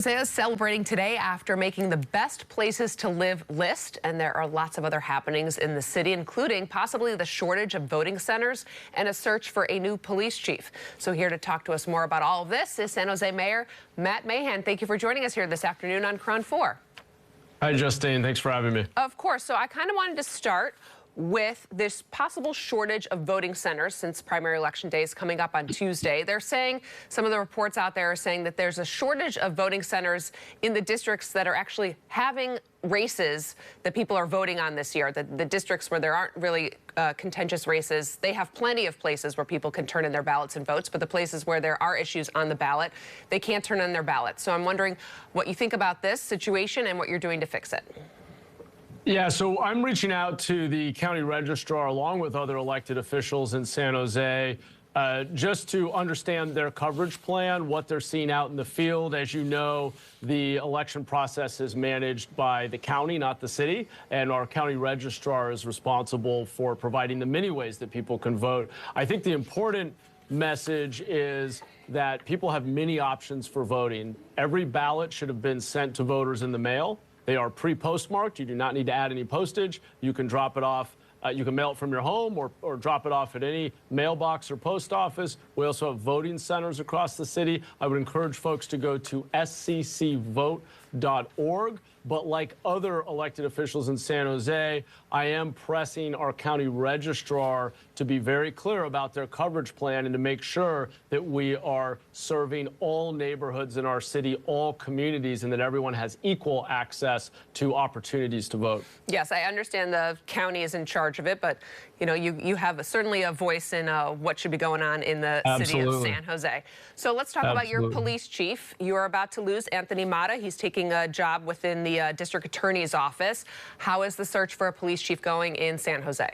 San is celebrating today after making the best places to live list, and there are lots of other happenings in the city, including possibly the shortage of voting centers and a search for a new police chief. So here to talk to us more about all of this is San Jose Mayor Mahan. Thank you for joining us here this afternoon on KRON 4. Hi, Justine. Thanks for having me. Of course. So I kind of wanted to start with this possible shortage of voting centers since primary election day is coming up on Tuesday. They're saying, some of the reports out there are saying that there's a shortage of voting centers in the districts that are actually having races that people are voting on this year. The districts where there aren't really contentious races, they have plenty of places where people can turn in their ballots and votes, but the places where there are issues on the ballot, they can't turn in their ballots. So I'm wondering what you think about this situation and what you're doing to fix it. Yeah, so I'm reaching out to the county registrar along with other elected officials in San Jose just to understand their coverage plan, what they're seeing out in the field. As you know, the election process is managed by the county, not the city, and our county registrar is responsible for providing the many ways that people can vote. I think the important message is that people have many options for voting. Every ballot should have been sent to voters in the mail. They are pre-postmarked. You do not need to add any postage. You can drop it off. You can mail it from your home or drop it off at any mailbox or post office. We also have voting centers across the city. I would encourage folks to go to sccvote.org. But like other elected officials in San Jose, I am pressing our county registrar to be very clear about their coverage plan and to make sure that we are serving all neighborhoods in our city, all communities, and that everyone has equal access to opportunities to vote. Yes, I understand the county is in charge of it, but you know, you have certainly a voice in what should be going on in the city of San Jose. So let's talk about your police chief. You're about to lose Anthony Mata. He's taking a job within the district attorney's office. How is the search for a police chief going in San Jose?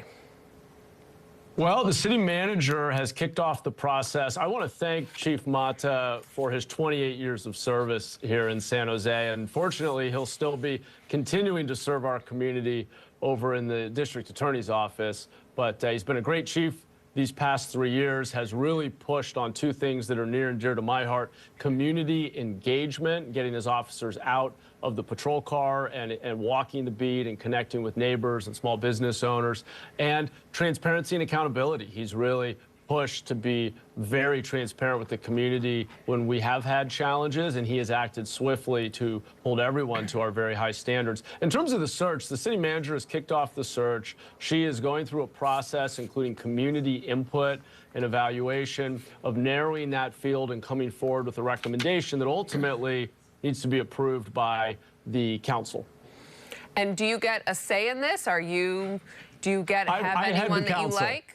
Well, the city manager has kicked off the process. I want to thank Chief Mata for his 28 years of service here in San Jose. Unfortunately, he'll still be continuing to serve our community over in the district attorney's office. But he's been a great chief these past 3 years, has really pushed on two things that are near and dear to my heart: community engagement, getting his officers out of the patrol car and walking the beat and connecting with neighbors and small business owners, and transparency and accountability. He's really pushed to be very transparent with the community when we have had challenges, and he has acted swiftly to hold everyone to our very high standards. In terms of the search, the city manager has kicked off the search. She is going through a process including community input and evaluation of narrowing that field and coming forward with a recommendation that ultimately needs to be approved by the council. And do you get a say in this? Do you have anyone that you like?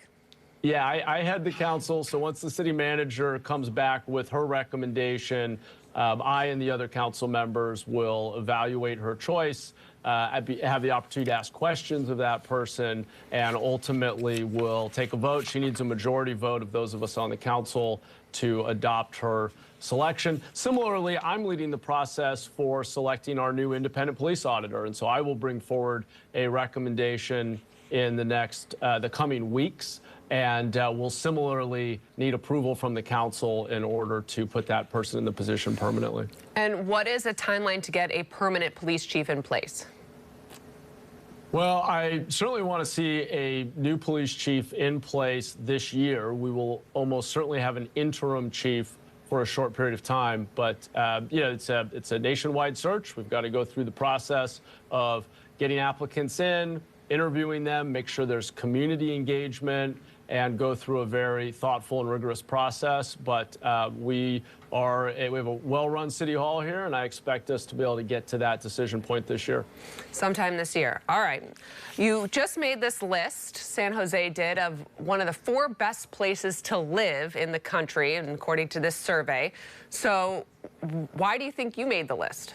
Yeah, I had the council, so once the city manager comes back with her recommendation, I and the other council members will evaluate her choice, have the opportunity to ask questions of that person, and ultimately will take a vote. She needs a majority vote of those of us on the council to adopt her selection. Similarly, I'm leading the process for selecting our new independent police auditor, and so I will bring forward a recommendation in the coming weeks. And we'll similarly need approval from the council in order to put that person in the position permanently. And what is a timeline to get a permanent police chief in place? Well, I certainly want to see a new police chief in place this year. We will almost certainly have an interim chief for a short period of time, but it's a nationwide search. We've got to go through the process of getting applicants in, interviewing them, make sure there's community engagement, and go through a very thoughtful and rigorous process. But we have a well-run city hall here, and I expect us to be able to get to that decision point this year. Sometime this year. All right. You just made this list, San Jose did, of one of the 4 best places to live in the country, and according to this survey. So why do you think you made the list?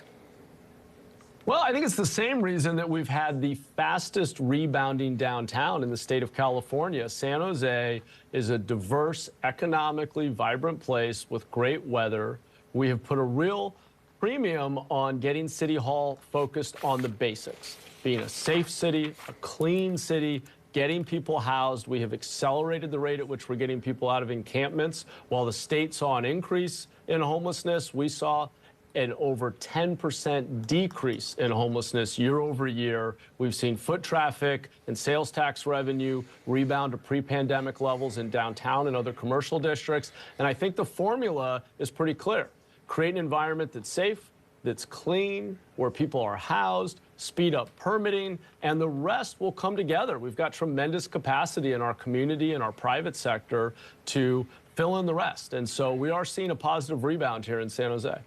Well, I think it's the same reason that we've had the fastest rebounding downtown in the state of California. San Jose is a diverse, economically vibrant place with great weather. We have put a real premium on getting City Hall focused on the basics, being a safe city, a clean city, getting people housed. We have accelerated the rate at which we're getting people out of encampments. While the state saw an increase in homelessness, we saw an over 10% decrease in homelessness year over year. We've seen foot traffic and sales tax revenue rebound to pre-pandemic levels in downtown and other commercial districts. And I think the formula is pretty clear. Create an environment that's safe, that's clean, where people are housed, speed up permitting, and the rest will come together. We've got tremendous capacity in our community and our private sector to fill in the rest. And so we are seeing a positive rebound here in San Jose.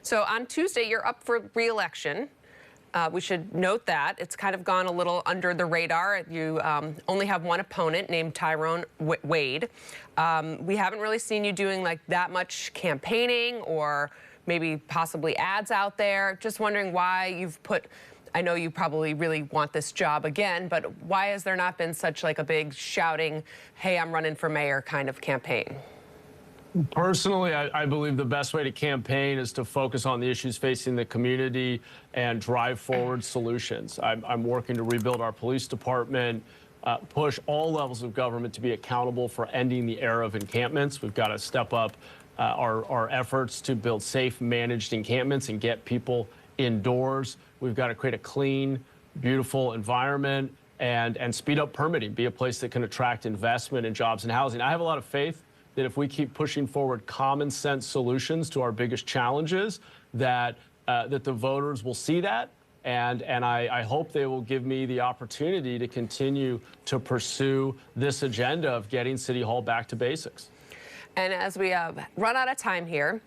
So on Tuesday, you're up for re-election. We should note that. It's kind of gone a little under the radar. You only have one opponent named Tyrone Wade. We haven't really seen you doing like that much campaigning or maybe possibly ads out there. Just wondering why you've put, I know you probably really want this job again, but why has there not been such like a big shouting, hey, I'm running for mayor kind of campaign? Personally, I believe the best way to campaign is to focus on the issues facing the community and drive forward solutions. I'm working to rebuild our police department, push all levels of government to be accountable for ending the era of encampments. We've got to step up our efforts to build safe, managed encampments and get people indoors. We've got to create a clean, beautiful environment and speed up permitting, be a place that can attract investment in jobs and housing. I have a lot of faith that if we keep pushing forward common sense solutions to our biggest challenges, that the voters will see that. And I hope they will give me the opportunity to continue to pursue this agenda of getting City Hall back to basics. And as we run out of time here,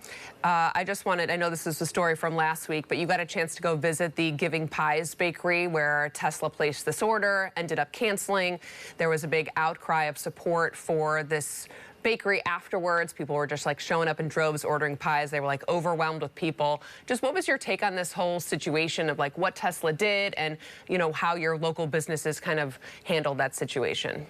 I just wanted, I know this is the story from last week, but you got a chance to go visit the Giving Pies bakery where Tesla placed this order, ended up canceling. There was a big outcry of support for this bakery afterwards. People were just like showing up in droves ordering pies. They were like overwhelmed with people. Just what was your take on this whole situation of like what Tesla did and, you know, how your local businesses kind of handled that situation?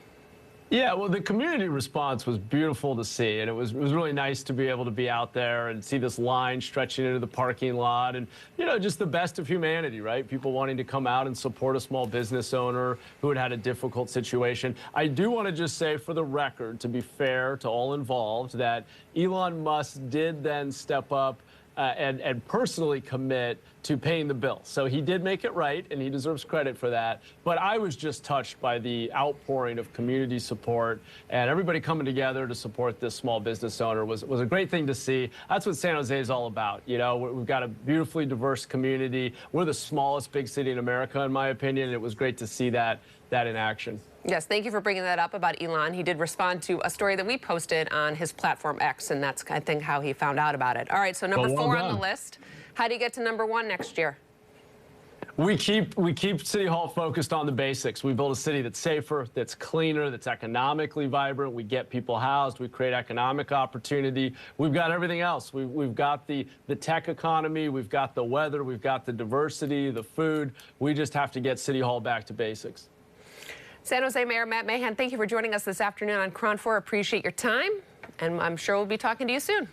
Yeah, well, the community response was beautiful to see, and it was really nice to be able to be out there and see this line stretching into the parking lot, and you know, just the best of humanity, right? People wanting to come out and support a small business owner who had a difficult situation. I do want to just say, for the record, to be fair to all involved, that Elon Musk did then step up and personally commit to paying the bill. So he did make it right, and he deserves credit for that. But I was just touched by the outpouring of community support, and everybody coming together to support this small business owner was a great thing to see. That's what San Jose is all about. You know, we've got a beautifully diverse community. We're the smallest big city in America, in my opinion, and it was great to see that in action. Yes, thank you for bringing that up about Elon. He did respond to a story that we posted on his platform X, and that's, I think, how he found out about it. All right, so number 4 on the list. How do you get to number 1 next year? We keep City Hall focused on the basics. We build a city that's safer, that's cleaner, that's economically vibrant. We get people housed. We create economic opportunity. We've got everything else. We've got the tech economy. We've got the weather. We've got the diversity, the food. We just have to get City Hall back to basics. San Jose Mayor Matt Mahan, thank you for joining us this afternoon on KRON 4. Appreciate your time, and I'm sure we'll be talking to you soon.